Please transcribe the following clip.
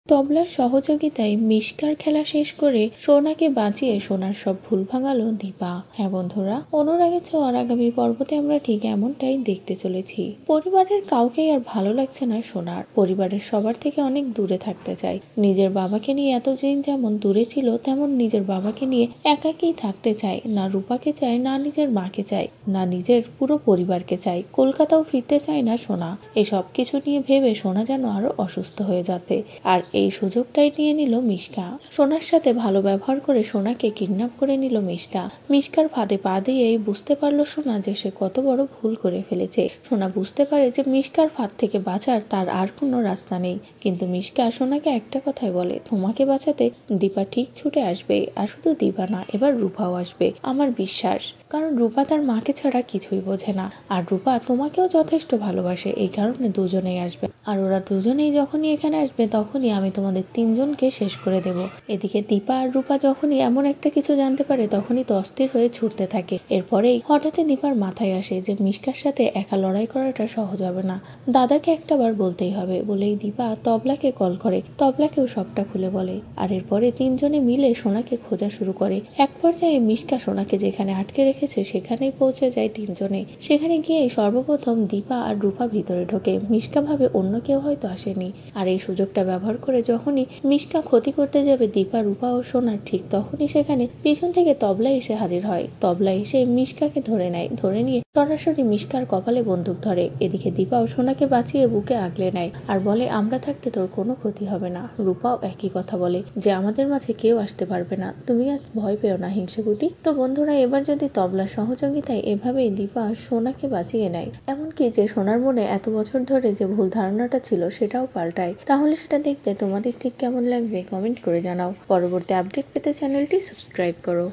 তবলার সহযোগিতায় মিশকার খেলা শেষ করে সোনাকে বাঁচিয়ে সোনার সব ভুল ভাঙালো দীপা। হ্যাঁ বন্ধুরা, অনুরাগের ছোঁয়ার আগামী পর্বতে আমরা ঠিক এমনটাই দেখতে চলেছি। পরিবারের কাউকেই আর ভালো লাগছে না সোনার। পরিবারের সবার থেকে অনেক দূরে থাকতে চায়। নিজের বাবাকে নিয়ে এতদিন যেমন দূরে ছিল, তেমন নিজের বাবাকে নিয়ে একাকেই থাকতে চায়। না রূপাকে চায়, না নিজের মাকে চায়, না নিজের পুরো পরিবারকে চায়। কলকাতাও ফিরতে চায় না সোনা। এই সব কিছু নিয়ে ভেবে সোনা যেন আরো অসুস্থ হয়ে যাচ্ছে। আর এই সুযোগটাই নিয়ে নিল মিশকা। সোনার সাথে ভালো ব্যবহার করে সোনাকে কিডন্যাপ করে নিল মিশকা। মিশকার ফাঁদে পা দিয়েই বুঝতে পারলো সোনা যে সে কত বড় ভুল করে ফেলেছে। সোনা বুঝতে পারে যে মিশকার ফাঁদ থেকে বাঁচার তার আর কোনো রাস্তা নেই। কিন্তু মিশকা সোনাকে একটা কথাই বলে, তোমাকে বাঁচাতে দীপা ঠিক ছুটে আসবে। আর শুধু দীপা না, এবার রূপাও আসবে, আমার বিশ্বাস। কারণ রূপা তার মাকে ছাড়া কিছুই বোঝে না। আর রূপা তোমাকেও যথেষ্ট ভালোবাসে, এই কারণে দুজনেই আসবে। আর ওরা দুজনেই যখনই এখানে আসবে তখনই আমি তোমাদের তিনজনকে শেষ করে দেব। এদিকে দীপা আর রূপা যখনই এমন একটা কিছু জানতে পারে তখনই তো অস্থির হয়ে ছুটতে থাকে। এরপরেই হঠাৎই দীপার মাথায় আসে যে মিশকার সাথে একা লড়াই করাটা সহজ হবে না, দাদাকে একটাবার বলতেই হবে। বলেই দীপা তবলাকে কল করে, তবলাকেও সবটা খুলে বলে। আর এরপরে তিনজনে মিলে সোনাকে খোঁজা শুরু করে। এক পর্যায়ে মিশকা সোনাকে যেখানে আটকে রেখেছে সেখানেই পৌঁছে যায় তিনজনে। সেখানে গিয়ে সর্বপ্রথম দীপা আর রূপা ভিতরে ঢোকে। মিশকা ভাবে অন্য কেউ হয়তো আসেনি। আর এই সুযোগটা ব্যবহার করে যখনই মিশকা ক্ষতি করতে যাবে দীপা, রূপা ও সোনার, ঠিক তখনই সেখানে পিছন থেকে তবলা এসে হাজির হয়। তবলা এসে মিশকাকে ধরে নেয়। ধরে নিয়ে সরাসরি মিশকার কপালে বন্দুক ধরে। এদিকে দীপাও সোনাকে বাঁচিয়ে বুকে আগলে নেয় আর বলে, আমরা থাকতে তোর কোনো ক্ষতি হবে না। রূপাও একই কথা বলে যে আমাদের মাঝে কেউ আসতে পারবে না, তুমি আজ ভয় পেও না হিংসেকুটি। তো বন্ধুরা, এবার যদি তবলার সহযোগিতায় এভাবেই দীপা সোনাকে বাঁচিয়ে নেয়, এমনকি যে সোনার মনে এত বছর ধরে যে ভুল ধারণাটা ছিল সেটাও পাল্টায়, তাহলে সেটা দেখতে তোমাদের ঠিক কেমন লাগবে কমেন্ট করে জানাও। পরবর্তী আপডেট পেতে চ্যানেলটি সাবস্ক্রাইব করো।